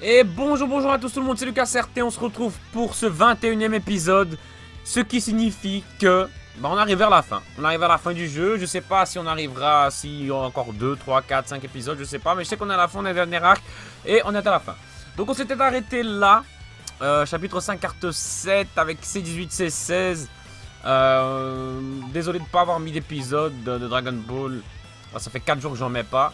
Et bonjour à tous tout le monde, c'est Lucas RT, on se retrouve pour ce 21e épisode. Ce qui signifie que on arrive vers la fin. On arrive à la fin du jeu, je sais pas si on arrivera, s'il y aura encore 2, 3, 4, 5 épisodes, je sais pas. Mais je sais qu'on est à la fin, on est à la dernière arc et on est à la fin. Donc on s'était arrêté là, chapitre 5, carte 7 avec C18, C16. Désolé de ne pas avoir mis d'épisode de Dragon Ball. Ça fait 4 jours que j'en mets pas.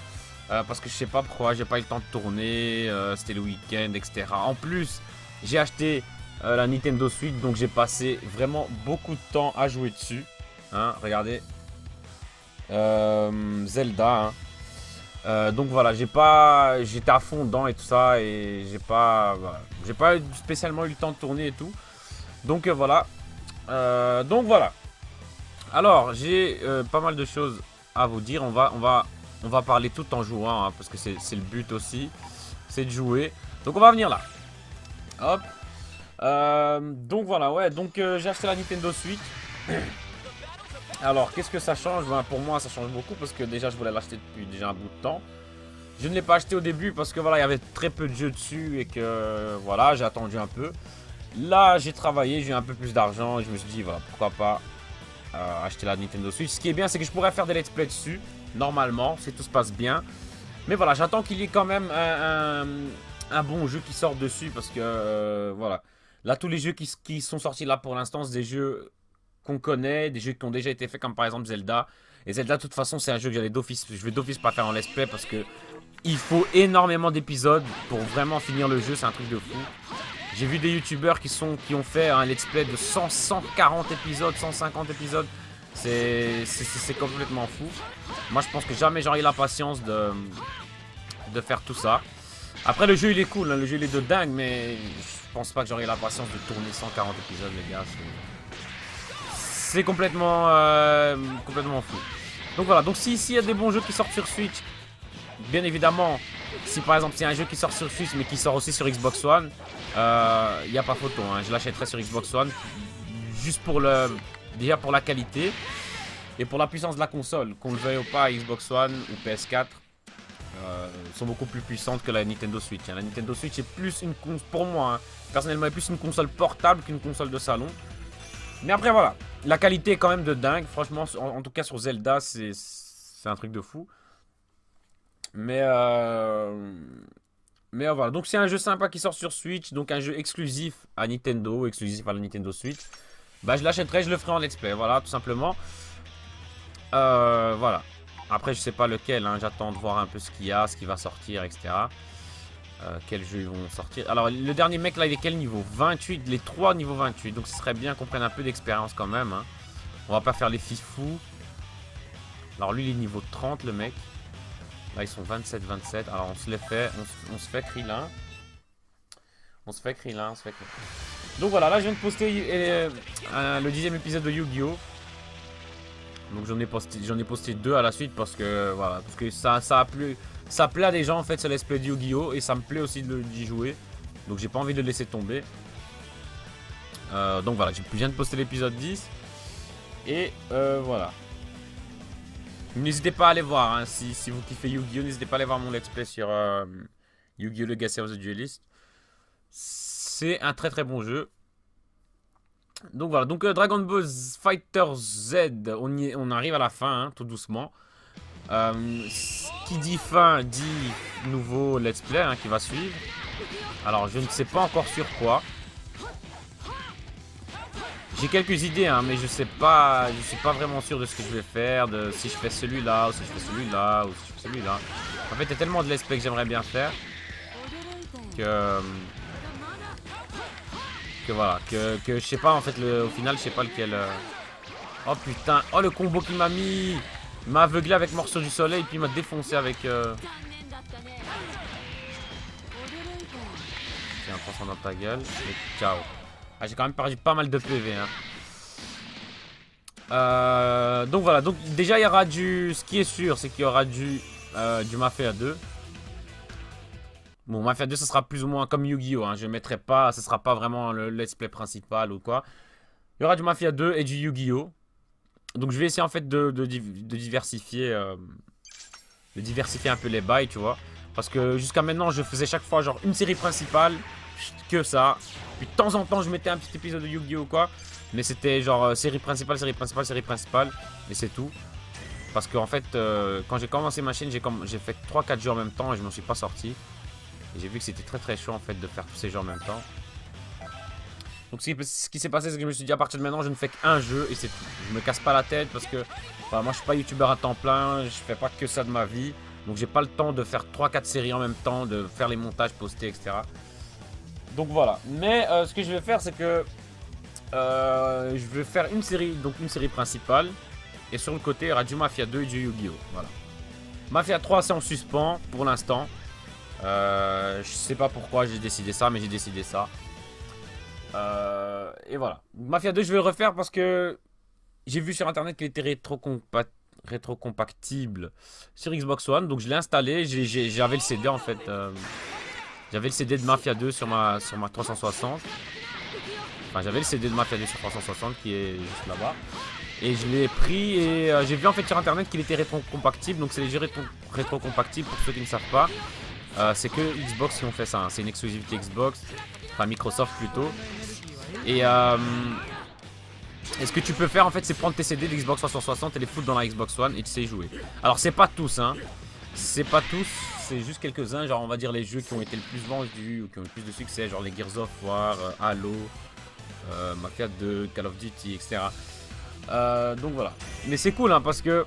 Parce que je sais pas pourquoi, j'ai pas eu le temps de tourner, c'était le week-end, etc. En plus, j'ai acheté la Nintendo Switch, donc j'ai passé vraiment beaucoup de temps à jouer dessus. Hein, regardez. Zelda. Hein. Donc voilà, j'étais à fond dedans et tout ça, et j'ai pas spécialement eu le temps de tourner et tout. Donc voilà. Alors, j'ai pas mal de choses à vous dire. On va parler tout en jouant, hein, parce que c'est le but aussi. C'est de jouer. Donc on va venir là. Hop. Donc voilà, ouais. Donc j'ai acheté la Nintendo Switch. Alors, qu'est-ce que ça change? Ben, pour moi, ça change beaucoup parce que déjà, je voulais l'acheter depuis déjà un bout de temps. Je ne l'ai pas acheté au début parce que voilà, il y avait très peu de jeux dessus et que voilà, j'ai attendu un peu. Là, j'ai travaillé, j'ai eu un peu plus d'argent et je me suis dit, voilà, pourquoi pas acheter la Nintendo Switch. Ce qui est bien, c'est que je pourrais faire des let's play dessus, normalement, si tout se passe bien. Mais voilà, j'attends qu'il y ait quand même un bon jeu qui sorte dessus parce que, voilà. Là, tous les jeux qui sont sortis là pour l'instant, c'est des jeux qu'on connaît, des jeux qui ont déjà été faits, comme par exemple Zelda. Et Zelda, de toute façon, c'est un jeu que je vais d'office pas faire en let's play parce que il faut énormément d'épisodes pour vraiment finir le jeu, c'est un truc de fou. J'ai vu des youtubeurs qui ont fait un let's play de 100, 140 épisodes, 150 épisodes. C'est complètement fou. Moi, je pense que jamais j'aurai la patience de faire tout ça. Après, le jeu, il est cool, hein, le jeu, il est de dingue, mais je pense pas que j'aurai la patience de tourner 140 épisodes, les gars. C'est complètement fou. Donc voilà, donc s'il y a des bons jeux qui sortent sur Switch, bien évidemment, si par exemple c'est un jeu qui sort sur Switch mais qui sort aussi sur Xbox One, il n'y a pas photo, hein. Je l'achèterai sur Xbox One juste pour déjà pour la qualité et pour la puissance de la console. Qu'on le veuille ou pas, Xbox One ou PS4 sont beaucoup plus puissantes que la Nintendo Switch. Hein. La Nintendo Switch est plus une console, pour moi, hein, personnellement, est plus une console portable qu'une console de salon. Mais après voilà, la qualité est quand même de dingue. Franchement, en tout cas sur Zelda, c'est un truc de fou. Mais voilà, donc c'est un jeu sympa qui sort sur Switch, donc un jeu exclusif à Nintendo, exclusif à la Nintendo Switch. Bah je l'achèterai, je le ferai en let's play, voilà, tout simplement. Voilà. Après je sais pas lequel, hein, j'attends de voir un peu ce qu'il y a, ce qui va sortir, etc. Quels jeux ils vont sortir. Alors le dernier mec là, il est quel niveau? 28, les 3 niveau 28, donc ce serait bien qu'on prenne un peu d'expérience quand même. Hein. On va pas faire les fifous. Alors lui il est niveau 30 le mec. Là, ils sont 27, 27. Alors, on se les fait. On se fait Krillin. On se fait Krillin. Donc, voilà. Là, je viens de poster le 10e épisode de Yu-Gi-Oh! Donc, j'en ai posté 2 à la suite parce que, voilà. Parce que ça a plu. Ça plaît à des gens, en fait, ce let's play de Yu-Gi-Oh! Et ça me plaît aussi d'y jouer. Donc, j'ai pas envie de le laisser tomber. Donc, voilà. Je viens de poster l'épisode 10. Et, voilà. N'hésitez pas à aller voir, hein, si vous kiffez Yu-Gi-Oh! N'hésitez pas à aller voir mon let's play sur Yu-Gi-Oh! Legacy of the Duelist. C'est un très très bon jeu. Donc voilà, donc Dragon Ball Fighter Z, on arrive à la fin, hein, tout doucement. Qui dit fin, dit nouveau let's play, hein, qui va suivre. Alors je ne sais pas encore sur quoi. J'ai quelques idées, hein, mais je suis pas vraiment sûr de ce que je vais faire, de si je fais celui-là, ou si je fais celui-là, ou si je fais celui-là. En fait, il y a tellement de let's play que j'aimerais bien faire que voilà, que je sais pas en fait, au final, je sais pas lequel. Oh putain, oh le combo qu'il m'a mis, il m'a aveuglé avec morceau du soleil, puis il m'a défoncé avec. Tiens, prends ça dans ta gueule et ciao. Ah, j'ai quand même perdu pas mal de PV, hein. Donc voilà, donc déjà il y aura ce qui est sûr, c'est qu'il y aura du Mafia 2. Bon, Mafia 2, ça sera plus ou moins comme Yu-Gi-Oh! Hein. Je mettrai pas, ce sera pas vraiment le let's play principal ou quoi. Il y aura du Mafia 2 et du Yu-Gi-Oh! Donc je vais essayer en fait de diversifier un peu les bails, tu vois. Parce que jusqu'à maintenant, je faisais chaque fois genre une série principale, que ça. Puis de temps en temps, je mettais un petit épisode de Yu-Gi-Oh! Ou quoi. Mais c'était genre série principale, série principale, série principale. Et c'est tout. Parce qu'en fait, quand j'ai commencé ma chaîne, j'ai fait 3-4 jeux en même temps et je m'en suis pas sorti. Et j'ai vu que c'était très très chaud en fait de faire tous ces jeux en même temps. Donc ce qui s'est passé, c'est que je me suis dit à partir de maintenant, je ne fais qu'un jeu et c'est tout. Je me casse pas la tête parce que bah, moi je suis pas youtubeur à temps plein, je fais pas que ça de ma vie. Donc j'ai pas le temps de faire 3-4 séries en même temps, de faire les montages, poster, etc. Donc voilà. Mais ce que je vais faire, c'est que je vais faire une série, donc une série principale. Et sur le côté, il y aura du Mafia 2 et du Yu-Gi-Oh! Voilà. Mafia 3, c'est en suspens pour l'instant. Je sais pas pourquoi j'ai décidé ça, mais j'ai décidé ça. Et voilà. Mafia 2, je vais le refaire parce que j'ai vu sur internet qu'il était rétrocompatible sur Xbox One. Donc je l'ai installé. J'avais le CD en fait. J'avais le CD de Mafia 2 sur ma 360. Enfin, j'avais le CD de Mafia 2 sur 360 qui est juste là-bas. Et je l'ai pris et j'ai vu en fait sur internet qu'il était rétrocompatible. Donc c'est les jeux rétrocompatibles pour ceux qui ne savent pas. C'est que Xbox qui ont fait ça. Hein. C'est une exclusivité Xbox. Enfin Microsoft plutôt. Et ce que tu peux faire en fait, c'est prendre tes CD de Xbox 360 et les foutre dans la Xbox One et tu sais y jouer. Alors c'est pas tous, hein. C'est pas tous, c'est juste quelques-uns. Genre on va dire les jeux qui ont été le plus vendus ou qui ont le plus de succès. Genre les Gears of War, Halo, Mafia 2, Call of Duty, etc. Donc voilà. Mais c'est cool hein, parce que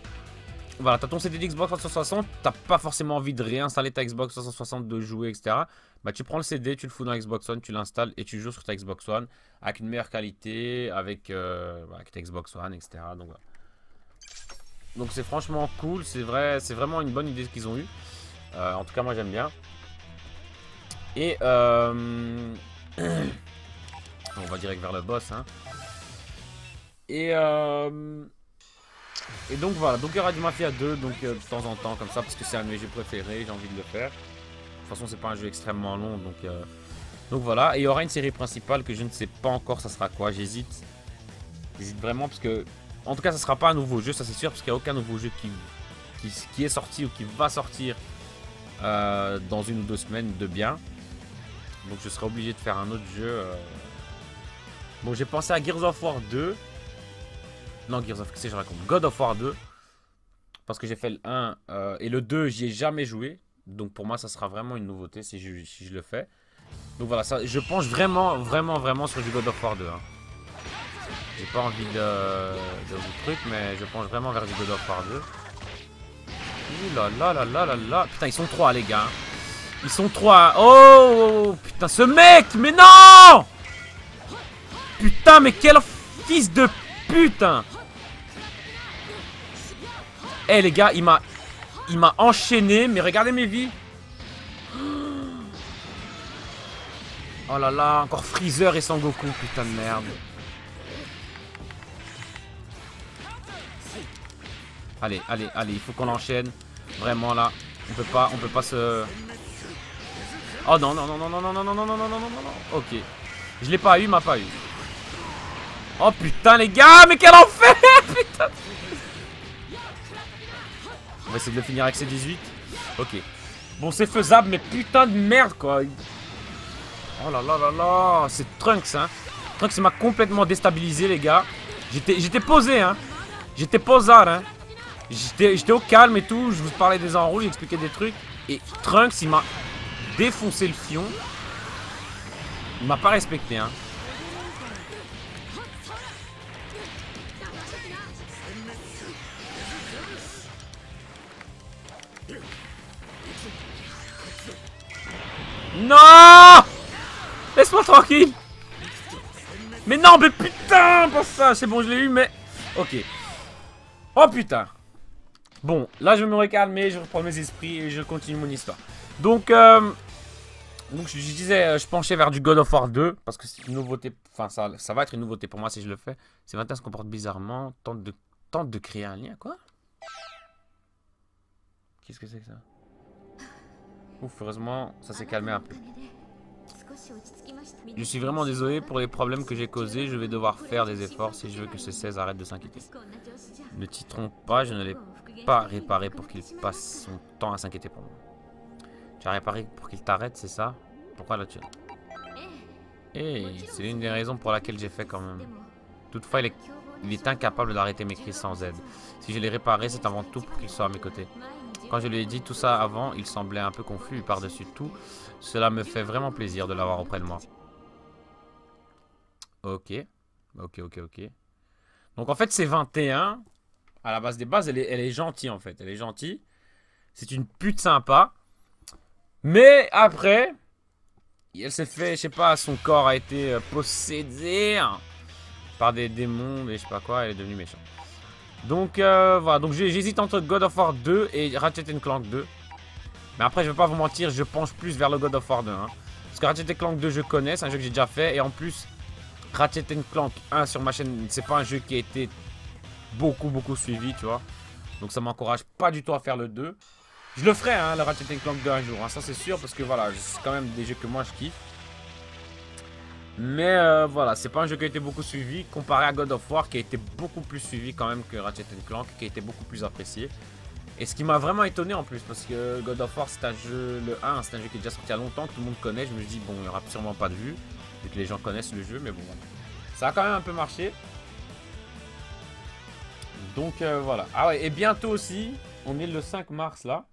voilà, t'as ton CD d'Xbox 360, t'as pas forcément envie de réinstaller ta Xbox 360, de jouer, etc. Bah tu prends le CD, tu le fous dans Xbox One, tu l'installes et tu joues sur ta Xbox One avec une meilleure qualité, avec ta Xbox One, etc. Donc voilà. Donc c'est franchement cool, c'est vraiment une bonne idée qu'ils ont eu. En tout cas moi j'aime bien. Et on va direct vers le boss hein. Et donc voilà, donc il y aura du Mafia 2 donc de temps en temps comme ça parce que c'est un de mes jeux préférés, j'ai envie de le faire. De toute façon c'est pas un jeu extrêmement long donc voilà. Et il y aura une série principale que je ne sais pas encore ça sera quoi, j'hésite. J'hésite vraiment parce que en tout cas ça sera pas un nouveau jeu, ça c'est sûr, parce qu'il n'y a aucun nouveau jeu qui est sorti ou qui va sortir dans 1 ou 2 semaines de bien. Donc je serai obligé de faire un autre jeu. Bon j'ai pensé à Gears of War 2. Non, Gears of War, qu'est-ce que je raconte? God of War 2. Parce que j'ai fait le 1 et le 2, j'y ai jamais joué. Donc pour moi, ça sera vraiment une nouveauté si je le fais. Donc voilà, ça, je penche vraiment sur du God of War 2. Hein. J'ai pas envie de vous truc, mais je penche vraiment vers du God of War 2. Ouh là là là là là là. Putain, ils sont 3, les gars. Ils sont 3. Oh, putain, ce mec, mais non! Putain, mais quel fils de putain! Eh hey, les gars, il m'a enchaîné, mais regardez mes vies. Oh là là, encore Freezer et Sangoku, putain de merde. Allez, allez, allez, il faut qu'on enchaîne. Vraiment là, on peut pas se... Oh non, non, non, non, non, non, non, non, non, non, non, non, non, non, ok. Je l'ai pas eu, il m'a pas eu. Oh putain les gars, mais quel enfer. Putain. On va essayer de le finir avec ces 18. Ok. Bon, c'est faisable, mais putain de merde, quoi. Oh là là là là. C'est Trunks, hein. Trunks, il m'a complètement déstabilisé, les gars. J'étais posé, hein. J'étais posard, hein. J'étais au calme et tout. Je vous parlais des enroules, j'expliquais des trucs. Et Trunks, il m'a défoncé le fion. Il m'a pas respecté, hein. Non! Laisse-moi tranquille. Mais non, mais putain, pas ça. C'est bon, je l'ai eu, mais... Ok. Oh putain. Bon, là je me recalmer, je reprends mes esprits et je continue mon histoire. Donc je disais, je penchais vers du God of War 2 parce que c'est une nouveauté. Enfin, ça va être une nouveauté pour moi si je le fais. Ces 21 se comportent bizarrement. Tente de créer un lien, quoi. Qu'est-ce que c'est que ça? Ouf, heureusement, ça s'est calmé un peu. Je suis vraiment désolé pour les problèmes que j'ai causés. Je vais devoir faire des efforts si je veux que ce 16 arrête de s'inquiéter. Ne t'y trompe pas, je ne l'ai pas réparé pour qu'il passe son temps à s'inquiéter pour moi. Tu as réparé pour qu'il t'arrête, c'est ça? Pourquoi là tu... c'est l'une des raisons pour laquelle j'ai fait quand même. Toutefois, il est incapable d'arrêter mes cris sans aide. Si je l'ai réparé, c'est avant tout pour qu'il soit à mes côtés. Quand je lui ai dit tout ça avant, il semblait un peu confus et par-dessus tout, cela me fait vraiment plaisir de l'avoir auprès de moi. Ok. Ok. Donc en fait, c'est 21. À la base des bases, elle est gentille en fait. Elle est gentille. C'est une pute sympa. Mais après, elle s'est fait, je sais pas, son corps a été possédé par des démons et je sais pas quoi. Elle est devenue méchante. Donc voilà, donc j'hésite entre God of War 2 et Ratchet Clank 2. Mais après, je vais pas vous mentir, je penche plus vers le God of War 2. Hein. Parce que Ratchet Clank 2, je connais, c'est un jeu que j'ai déjà fait. Et en plus, Ratchet Clank 1 sur ma chaîne, c'est pas un jeu qui a été beaucoup suivi, tu vois. Donc ça m'encourage pas du tout à faire le 2. Je le ferai, hein, le Ratchet Clank 2 un jour, hein, ça c'est sûr. Parce que voilà, c'est quand même des jeux que moi je kiffe. Mais voilà, c'est pas un jeu qui a été beaucoup suivi comparé à God of War qui a été beaucoup plus suivi quand même que Ratchet Clank, qui a été beaucoup plus apprécié. Et ce qui m'a vraiment étonné en plus, parce que God of War c'est un jeu, le 1 c'est un jeu qui est déjà sorti il y a longtemps, que tout le monde connaît. Je me dis bon, il n'y aura sûrement pas de vue, vu que les gens connaissent le jeu, mais bon, ça a quand même un peu marché. Donc voilà. Ah ouais, et bientôt aussi, on est le 5 mars là.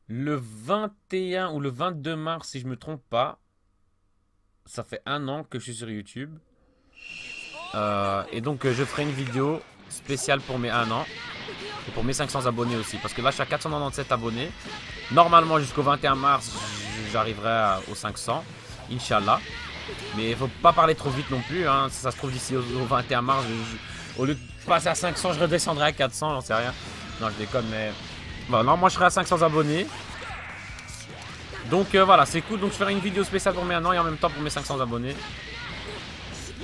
Le 21 ou le 22 mars si je me trompe pas. Ça fait 1 an que je suis sur YouTube. Et donc je ferai une vidéo spéciale pour mes 1 an. Et pour mes 500 abonnés aussi. Parce que là je suis à 497 abonnés. Normalement jusqu'au 21 mars j'arriverai aux 500. Inch'Allah. Mais il faut pas parler trop vite non plus. Hein. Si ça se trouve d'ici au 21 mars, au lieu de passer à 500, je redescendrai à 400. J'en sais rien. Non, je déconne. Mais voilà, non, moi je serai à 500 abonnés. Donc voilà, c'est cool. Donc je ferai une vidéo spéciale pour mes 1 an et en même temps pour mes 500 abonnés.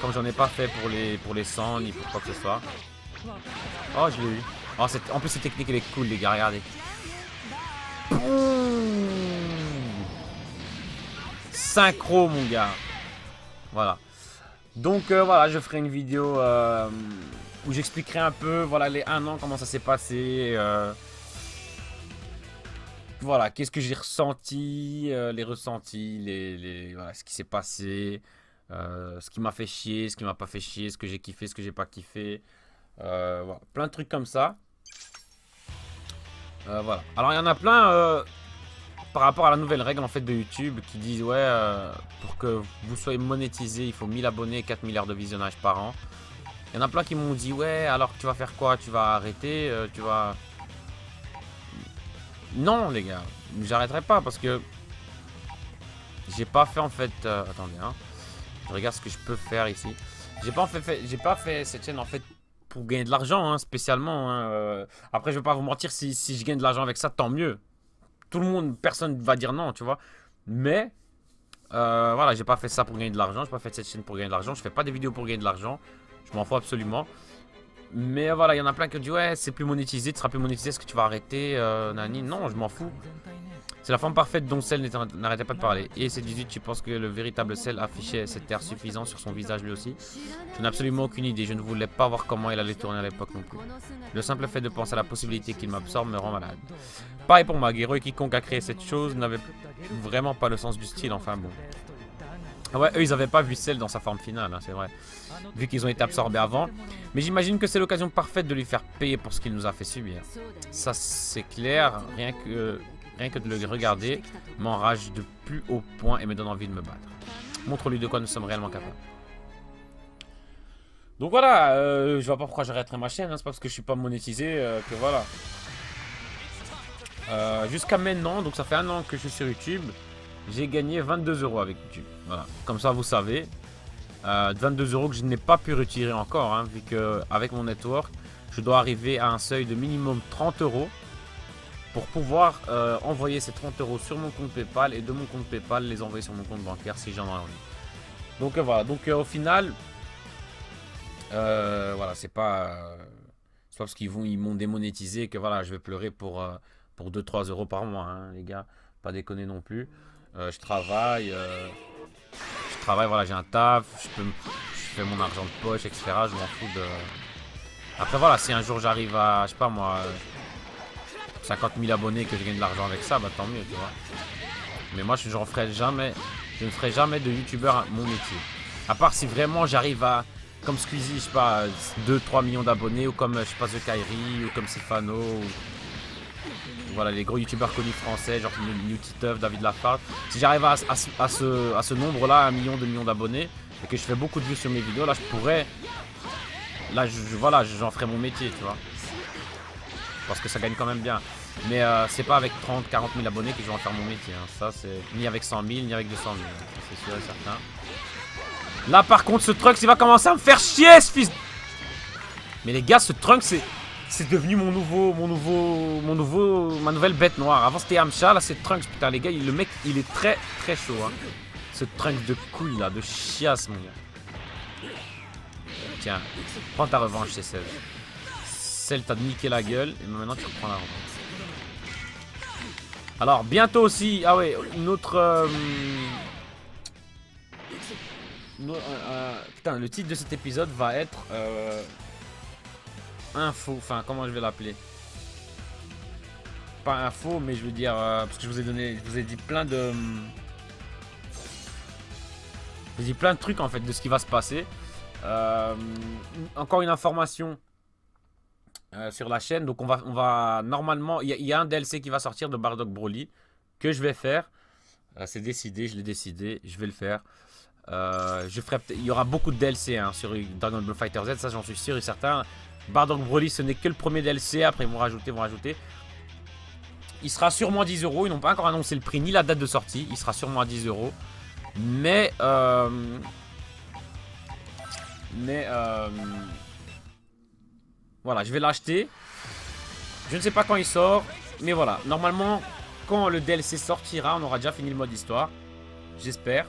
Comme j'en ai pas fait pour les 100 ni pour quoi que ce soit. Oh, je l'ai eu. Oh, en plus, cette technique elle est cool, les gars. Regardez. Synchro, mon gars. Voilà. Donc voilà, je ferai une vidéo où j'expliquerai un peu voilà, les 1 an, comment ça s'est passé. Voilà, qu'est-ce que j'ai ressenti, les ressentis, voilà, ce qui s'est passé, ce qui m'a fait chier, ce qui m'a pas fait chier, ce que j'ai kiffé, ce que j'ai pas kiffé. Voilà, plein de trucs comme ça. Voilà. Alors il y en a plein par rapport à la nouvelle règle en fait de YouTube qui disent ouais, pour que vous soyez monétisé, il faut 1000 abonnés et 4 milliards de visionnages par an. Il y en a plein qui m'ont dit ouais, alors tu vas faire quoi? Tu vas arrêter, tu vas... Non les gars, j'arrêterai pas parce que j'ai pas fait en fait... attendez, hein. Je regarde ce que je peux faire ici. J'ai pas fait cette chaîne en fait pour gagner de l'argent, hein, spécialement. Hein. Après, je vais pas vous mentir, si je gagne de l'argent avec ça, tant mieux. Tout le monde, personne va dire non, tu vois. Mais voilà, j'ai pas fait ça pour gagner de l'argent. J'ai pas fait cette chaîne pour gagner de l'argent. Je fais pas des vidéos pour gagner de l'argent. Je m'en fous absolument. Mais voilà, il y en a plein qui ont dit ouais, c'est plus monétisé, tu seras plus monétisé, est-ce que tu vas arrêter Nani? Non, je m'en fous. C'est la forme parfaite dont Cell n'arrêtait pas de parler. Et C18, tu penses que le véritable Cell affichait cet air suffisant sur son visage lui aussi? Je n'ai absolument aucune idée, je ne voulais pas voir comment il allait tourner à l'époque non plus. Le simple fait de penser à la possibilité qu'il m'absorbe me rend malade. Pareil pour Magiro, et quiconque a créé cette chose n'avait vraiment pas le sens du style, enfin bon. Ouais, eux ils avaient pas vu Cell dans sa forme finale, hein, c'est vrai. Vu qu'ils ont été absorbés avant. Mais j'imagine que c'est l'occasion parfaite de lui faire payer pour ce qu'il nous a fait subir. Ça c'est clair, rien que de le regarder m'enrage de plus haut point et me donne envie de me battre. Montre-lui de quoi nous sommes réellement capables. Donc voilà, je vois pas pourquoi j'arrêterai ma chaîne, hein, c'est pas parce que je suis pas monétisé que voilà. Jusqu'à maintenant, donc ça fait 1 an que je suis sur YouTube, j'ai gagné 22 € avec YouTube. Voilà, comme ça vous savez. 22 € que je n'ai pas pu retirer encore, hein, vu que avec mon network, je dois arriver à un seuil de minimum 30 € pour pouvoir envoyer ces 30 € sur mon compte PayPal et de mon compte PayPal les envoyer sur mon compte bancaire si j'en ai envie. Donc voilà, donc au final, voilà, c'est pas parce qu'ils m'ont démonétisé que voilà, je vais pleurer pour 2-3 € par mois, hein, les gars, pas déconner non plus. Je travaille, voilà, j'ai un taf, je fais mon argent de poche, etc. Je m'en fous de... Après voilà, si un jour j'arrive à, je sais pas moi, 50 000 abonnés et que je gagne de l'argent avec ça, bah tant mieux, tu vois. Mais moi, je ne ferai jamais de youtubeur mon métier. À part si vraiment j'arrive à, comme Squeezie, je sais pas, 2-3 millions d'abonnés, ou comme, je sais pas, The Kairi, ou comme Sifano, ou... Voilà, les gros youtubeurs connus français, genre New Titeuf, David Lafarge. Si j'arrive à ce nombre-là, 1 million, 2 millions d'abonnés, et que je fais beaucoup de vues sur mes vidéos, là, je pourrais... Là, voilà, j'en ferai mon métier, tu vois. Parce que ça gagne quand même bien. Mais c'est pas avec 30, 40 000 abonnés que je vais en faire mon métier. Hein. Ça, c'est ni avec 100 000, ni avec 200 000. C'est sûr et certain. Là, par contre, ce Trunks, il va commencer à me faire chier, ce fils. Mais les gars, ce Trunks, c'est devenu ma nouvelle bête noire. Avant, c'était Yamcha, là, c'est Trunks. Putain, les gars, le mec, il est très, très chaud. Hein. Ce Trunks de couille, là, de chiasse, mon gars. Tiens, prends ta revanche, c'est celle. Celle, t'as niqué la gueule. Et maintenant, tu reprends la revanche. Alors, bientôt aussi... Ah ouais, une autre... putain, le titre de cet épisode va être... info. Enfin, comment je vais l'appeler? Pas info, mais je veux dire... parce que je vous ai dit plein de... Je vous ai dit plein de trucs, en fait, de ce qui va se passer. Encore une information... sur la chaîne, donc on va normalement, il y a un DLC qui va sortir de Bardock Broly que je vais faire. C'est décidé, je l'ai décidé, je vais le faire. Il y aura beaucoup de DLC hein, sur Dragon Ball Fighter Z, ça j'en suis sûr et certain. Bardock Broly, ce n'est que le premier DLC, après ils vont rajouter. Il sera sûrement à 10 €, ils n'ont pas encore annoncé le prix ni la date de sortie, il sera sûrement à 10 €. Mais voilà, je vais l'acheter. Je ne sais pas quand il sort. Mais voilà, normalement, quand le DLC sortira, on aura déjà fini le mode histoire. J'espère.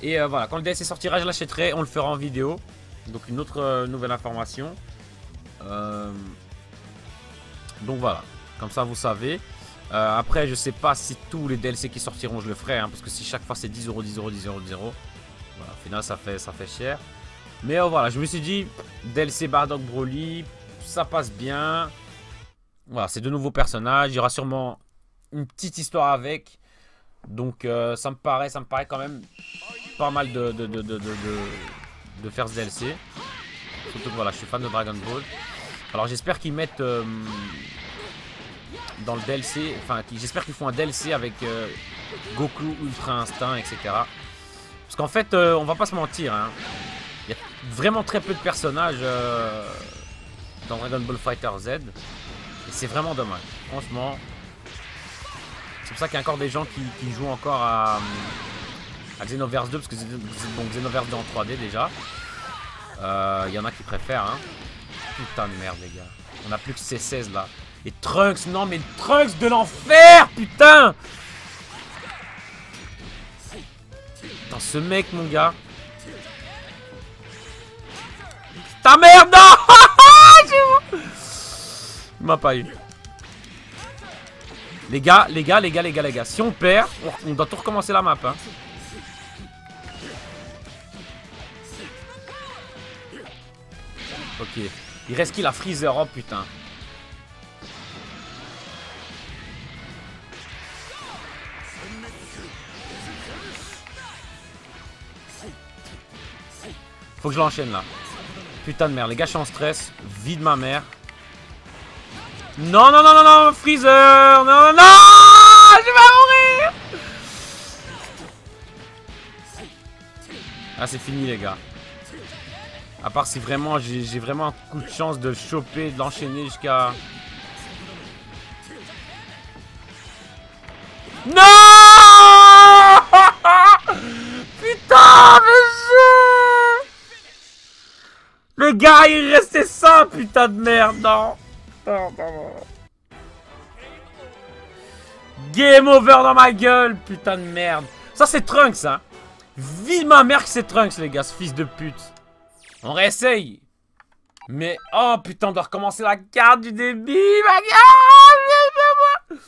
Et voilà, quand le DLC sortira, je l'achèterai. On le fera en vidéo. Donc une autre nouvelle information. Donc voilà, comme ça vous savez. Après, je sais pas si tous les DLC qui sortiront, je le ferai. Hein, parce que si chaque fois c'est 10 €, 10 €, 10 €, 10 €. Voilà, au final, ça fait cher. Mais voilà, je me suis dit, DLC Bardock Broly, ça passe bien. Voilà, c'est de nouveaux personnages. Il y aura sûrement une petite histoire avec. Donc ça me paraît quand même pas mal de faire ce DLC. Surtout que voilà, je suis fan de Dragon Ball. Alors j'espère qu'ils mettent dans le DLC, enfin j'espère qu'ils font un DLC avec Goku Ultra Instinct, etc. Parce qu'en fait, on va pas se mentir, hein. Il y a vraiment très peu de personnages dans Dragon Ball Fighter Z. Et c'est vraiment dommage. Franchement. C'est pour ça qu'il y a encore des gens qui jouent encore à Xenoverse 2. Parce que bon, Xenoverse 2 en 3D déjà. Il y en a qui préfèrent. Hein. Putain de merde, les gars. On a plus que C16 là. Et Trunks, non mais Trunks de l'enfer, putain. Putain, ce mec, mon gars. Ta merde, non. Il m'a pas eu. Les gars. Si on perd, on doit tout recommencer la map. Hein. Ok. Il reste qui la Freezer? Oh putain. Faut que je l'enchaîne là. Putain de merde, les gars, je suis en stress. Vie de ma mère. Non, non, non, non, non, Freezer. Non, non, non. Je vais mourir. Ah, c'est fini, les gars. À part si vraiment j'ai vraiment un coup de chance de le choper, de l'enchaîner jusqu'à... Non. Putain, mais le gars, il restait ça, putain de merde, non. Non, non, non. Game over dans ma gueule, putain de merde. Ça, c'est Trunks, hein. Vive ma mère que c'est Trunks, les gars, ce fils de pute. On réessaye. Mais, oh putain, on doit recommencer la carte du début, ma gueule.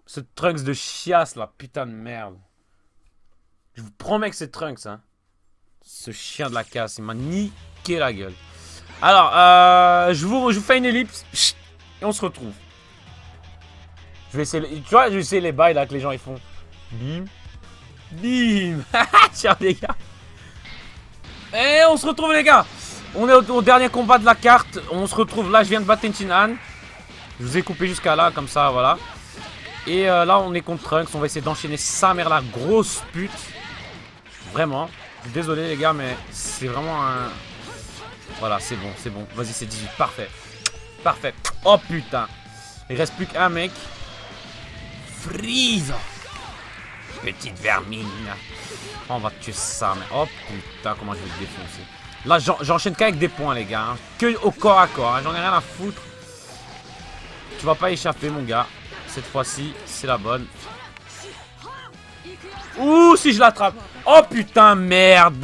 Ce Trunks de chiasse, là, putain de merde. Je vous promets que c'est Trunks, hein. Ce chien de la casse, il m'a niqué la gueule. Alors, je vous fais une ellipse. Et on se retrouve. Je vais essayer, tu vois, je vais essayer les bails là que les gens ils font. Bim. Bim. Tiens les gars. Et on se retrouve les gars. On est au dernier combat de la carte. On se retrouve là, je viens de battre Tenshinhan. Je vous ai coupé jusqu'à là, comme ça, voilà. Et là, on est contre Trunks. On va essayer d'enchaîner sa mère, la grosse pute. Vraiment. Désolé, les gars, mais c'est vraiment un... Voilà, c'est bon, c'est bon. Vas-y, c'est 18. Parfait. Parfait. Oh, putain. Il reste plus qu'un mec. Freeze. Petite vermine. Oh, on va tuer ça, mais... Oh, putain, comment je vais le défoncer. Là, j'enchaîne qu'avec des points, les gars. Hein. Que au corps à corps. Hein. J'en ai rien à foutre. Tu vas pas échapper, mon gars. Cette fois-ci, c'est la bonne. Ouh, si je l'attrape. Oh, putain, merde.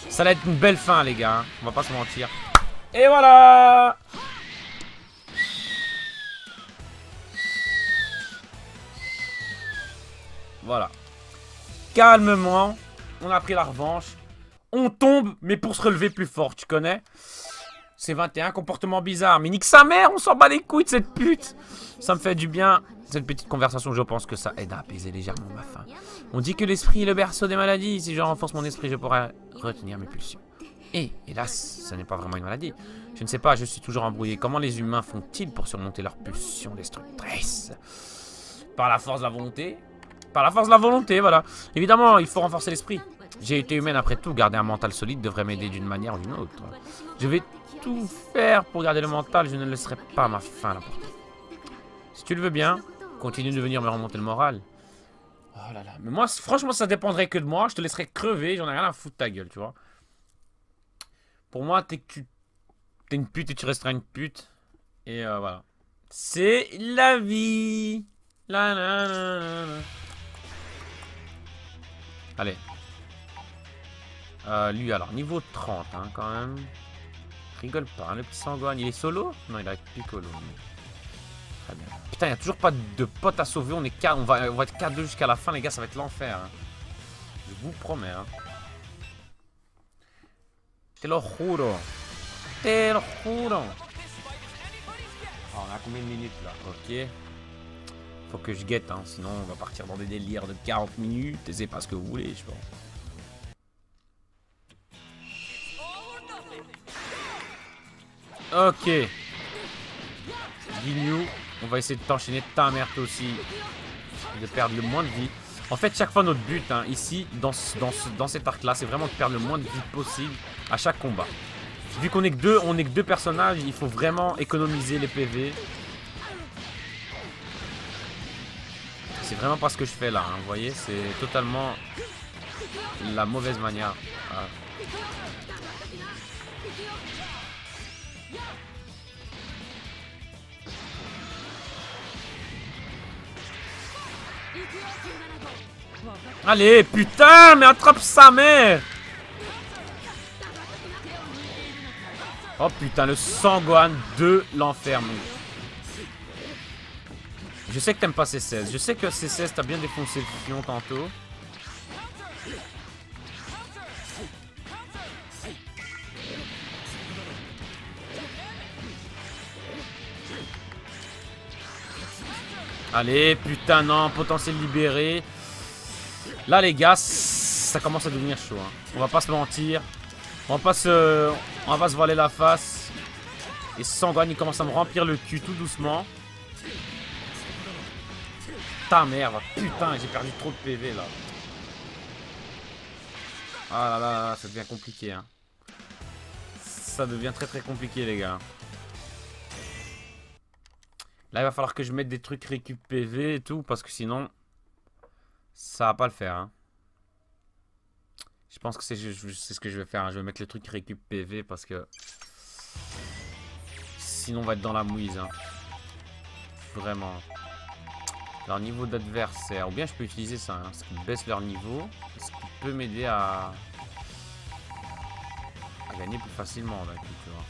Ça va être une belle fin, les gars. Hein. On va pas se mentir. Et voilà. Voilà. Calmement. On a pris la revanche. On tombe, mais pour se relever plus fort, tu connais? C'est 21, comportement bizarre. Mais nique sa mère, on s'en bat les couilles de cette pute. Ça me fait du bien. Cette petite conversation, je pense que ça aide à apaiser légèrement ma faim. On dit que l'esprit est le berceau des maladies. Si je renforce mon esprit, je pourrai retenir mes pulsions. Et, hélas, ce n'est pas vraiment une maladie. Je ne sais pas, je suis toujours embrouillé. Comment les humains font-ils pour surmonter leurs pulsions destructrices? Par la force de la volonté? Par la force de la volonté, voilà. Évidemment, il faut renforcer l'esprit. J'ai été humaine après tout. Garder un mental solide devrait m'aider d'une manière ou d'une autre. Je vais tout faire pour garder le mental. Je ne laisserai pas ma faim à la portée. Si tu le veux bien, continue de venir me remonter le moral. Oh là là. Mais moi, franchement, ça dépendrait que de moi. Je te laisserais crever. J'en ai rien à foutre de ta gueule, tu vois. Pour moi, t'es une pute et tu resteras une pute. Et voilà. C'est la vie. La, la, la, la, la. Allez. Lui, alors, niveau 30, hein, quand même. Rigole pas, hein, le petit Sangwan. Il est solo? Non, il est avec Piccolo. Très bien. Putain, il n'y a toujours pas de potes à sauver. On est 4, on va être 4-2 jusqu'à la fin, les gars. Ça va être l'enfer. Hein. Je vous promets. Hein. Te lo juro. Te lo juro. Oh, on a combien de minutes là? Ok. Faut que je guette, hein, sinon on va partir dans des délires de 40 minutes. Et c'est pas ce que vous voulez, je pense. Ok. Ginyu, on va essayer de t'enchaîner ta mère toi aussi. Et de perdre le moins de vie. En fait, chaque fois notre but, hein, ici, dans cet arc-là, c'est vraiment de perdre le moins de vie possible à chaque combat. Vu qu'on est que deux personnages, il faut vraiment économiser les PV. C'est vraiment pas ce que je fais là, hein, vous voyez, c'est totalement la mauvaise manière. Allez, putain, mais attrape sa mère! Oh putain, le Sangwan de l'enfer, mon. Je sais que t'aimes pas C16. Je sais que C16 t'as bien défoncé le fion tantôt. Allez, putain, non, potentiel libéré. Là, les gars, ça commence à devenir chaud. Hein. On va pas se mentir. On va pas se voiler la face. Et Sangwan, il commence à me remplir le cul tout doucement. Ta merde, putain, j'ai perdu trop de PV là. Ah là là, ça devient compliqué. Hein. Ça devient très très compliqué, les gars. Là, il va falloir que je mette des trucs récup PV et tout, parce que sinon, ça va pas le faire. Hein. Je pense que c'est ce que je vais faire. Hein. Je vais mettre le truc récup PV parce que sinon, on va être dans la mouise. Hein. Vraiment. Leur niveau d'adversaire. Ou bien je peux utiliser ça. Hein, ce qui baisse leur niveau. Ce qui peut m'aider à gagner plus facilement. Là, tu vois.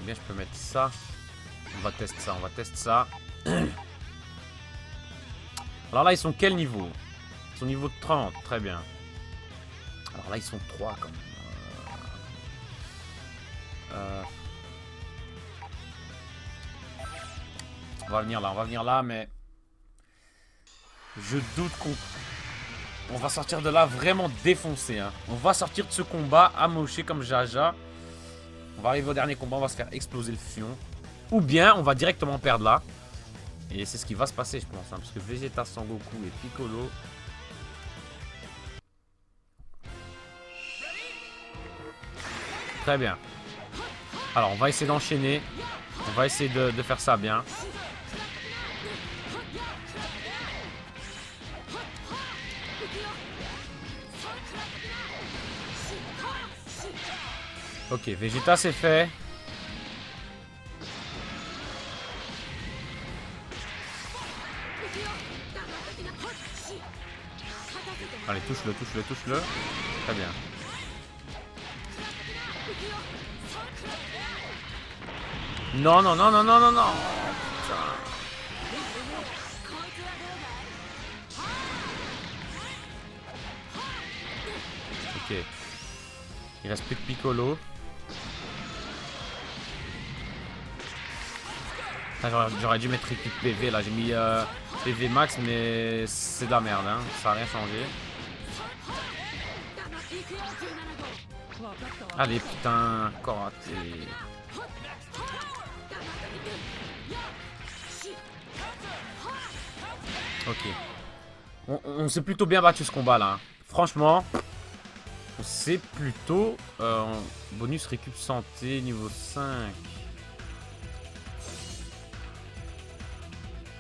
Ou bien je peux mettre ça. On va tester ça. On va tester ça. Alors là, ils sont quel niveau? Ils sont niveau 30. Très bien. Alors là, ils sont 3 quand même. On va venir là, mais... Je doute qu'on... On va sortir de là vraiment défoncé. Hein. On va sortir de ce combat amoché comme Jaja. On va arriver au dernier combat, on va se faire exploser le fion. Ou bien, on va directement perdre là. Et c'est ce qui va se passer, je pense. Hein, parce que Vegeta, Sangoku et Piccolo... Très bien. Alors, on va essayer d'enchaîner. On va essayer de faire ça bien. Ok, Vegeta c'est fait. Allez, touche-le, touche-le, touche-le. Très bien. Non, non, non, non, non, non, non. Ok. Il reste plus que Piccolo. J'aurais dû mettre équipe PV là. J'ai mis PV max, mais c'est de la merde. Hein. Ça n'a rien changé. Allez, putain, karaté. Ok. On s'est plutôt bien battu ce combat là. Franchement, c'est plutôt bonus récup santé niveau 5.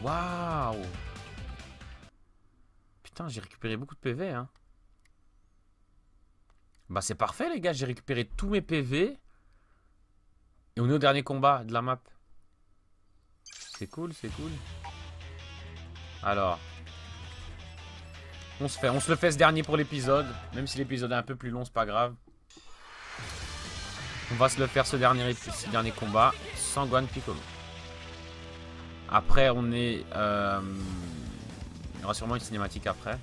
Waouh. Putain, j'ai récupéré beaucoup de PV hein. Bah c'est parfait les gars, j'ai récupéré tous mes PV. Et on est au dernier combat de la map. C'est cool, c'est cool. Alors. On se le fait ce dernier pour l'épisode. Même si l'épisode est un peu plus long, c'est pas grave. On va se le faire ce dernier combat. Sans Gohan Piccolo. Après on est... il y aura sûrement une cinématique après.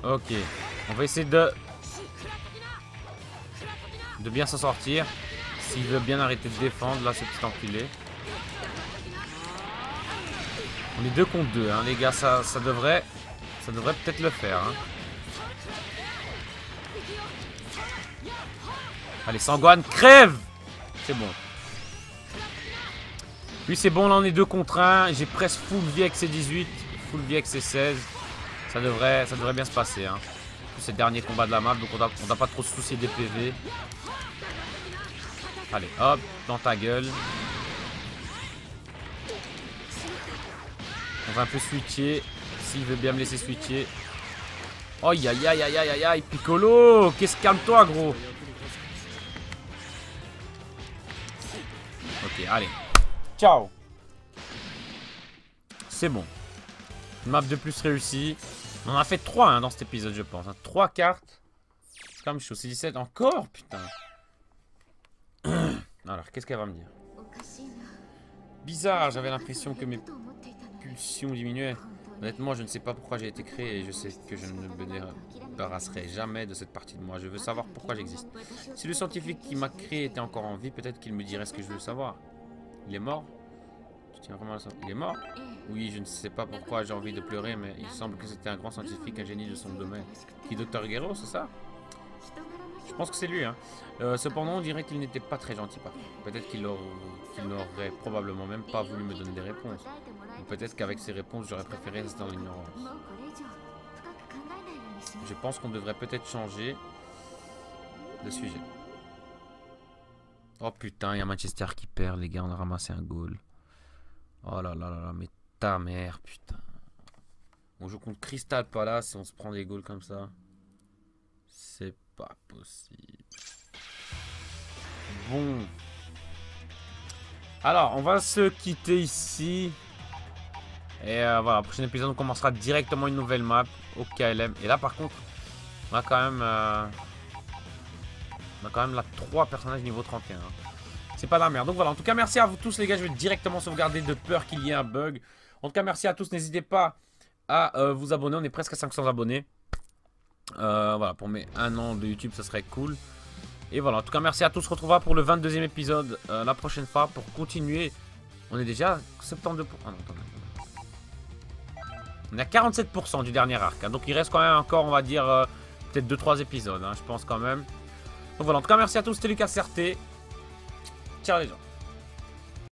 Ok. On va essayer de bien s'en sortir. S'il veut bien arrêter de défendre, là, ce petit enculé. On est 2 contre 2, hein, les gars. Ça devrait peut-être le faire. Hein. Allez, Sangohan, crève! C'est bon. Lui, c'est bon, là, on est 2 contre 1. J'ai presque full vie avec ses 18. Full vie avec ses 16. Ça devrait bien se passer. Hein. C'est le dernier combat de la map, donc on doit pas trop se soucier des PV. Allez, hop, dans ta gueule. On va un peu switcher. S'il veut bien me laisser switcher. Oh, aïe, aïe, aïe, aïe, aïe, aïe, Piccolo. Qu'est-ce que calme-toi, gros. Ok, allez. Ciao. C'est bon. Une map de plus réussie. On en a fait 3 hein, dans cet épisode, je pense. Hein. 3 cartes. C'est quand même chaud. C'est 17 encore, putain. Alors, qu'est-ce qu'elle va me dire? Bizarre, j'avais l'impression que mes pulsions diminuaient. Honnêtement, je ne sais pas pourquoi j'ai été créé et je sais que je ne me débarrasserai jamais de cette partie de moi. Je veux savoir pourquoi j'existe. Si le scientifique qui m'a créé était encore en vie, peut-être qu'il me dirait ce que je veux savoir. Il est mort? Tu tiens vraiment à ça? Il est mort? Oui, je ne sais pas pourquoi j'ai envie de pleurer, mais il semble que c'était un grand scientifique, un génie de son domaine. Qui, Dr. Gero, c'est ça? Je pense que c'est lui, hein. Cependant, on dirait qu'il n'était pas très gentil, parfois. Peut-être qu'il n'aurait probablement même pas voulu me donner des réponses. Ou peut-être qu'avec ces réponses, j'aurais préféré rester dans l'ignorance. Je pense qu'on devrait peut-être changer de sujet. Oh putain, il y a Manchester qui perd, les gars, on a ramassé un goal. Oh là là là là, mais ta mère, putain. On joue contre Crystal Palace et on se prend des goals comme ça. C'est pas possible. Bon. Alors, on va se quitter ici. Et voilà, prochain épisode, on commencera directement une nouvelle map au KLM. Et là, par contre, on a quand même là 3 personnages niveau 31. C'est pas la merde. Donc voilà, en tout cas, merci à vous tous, les gars. Je vais directement sauvegarder de peur qu'il y ait un bug. En tout cas, merci à tous. N'hésitez pas à vous abonner. On est presque à 500 abonnés. Voilà, pour mes 1 an de YouTube, ça serait cool. Et voilà, en tout cas, merci à tous. On se retrouvera pour le 22e épisode la prochaine fois pour continuer. On est déjà 72%. Ah non, attendez. On est à 47% du dernier arc. Hein, donc il reste quand même encore, on va dire, peut-être 2-3 épisodes. Hein, je pense quand même. Donc voilà, en tout cas, merci à tous. C'était Lucas CRT. Ciao les gens.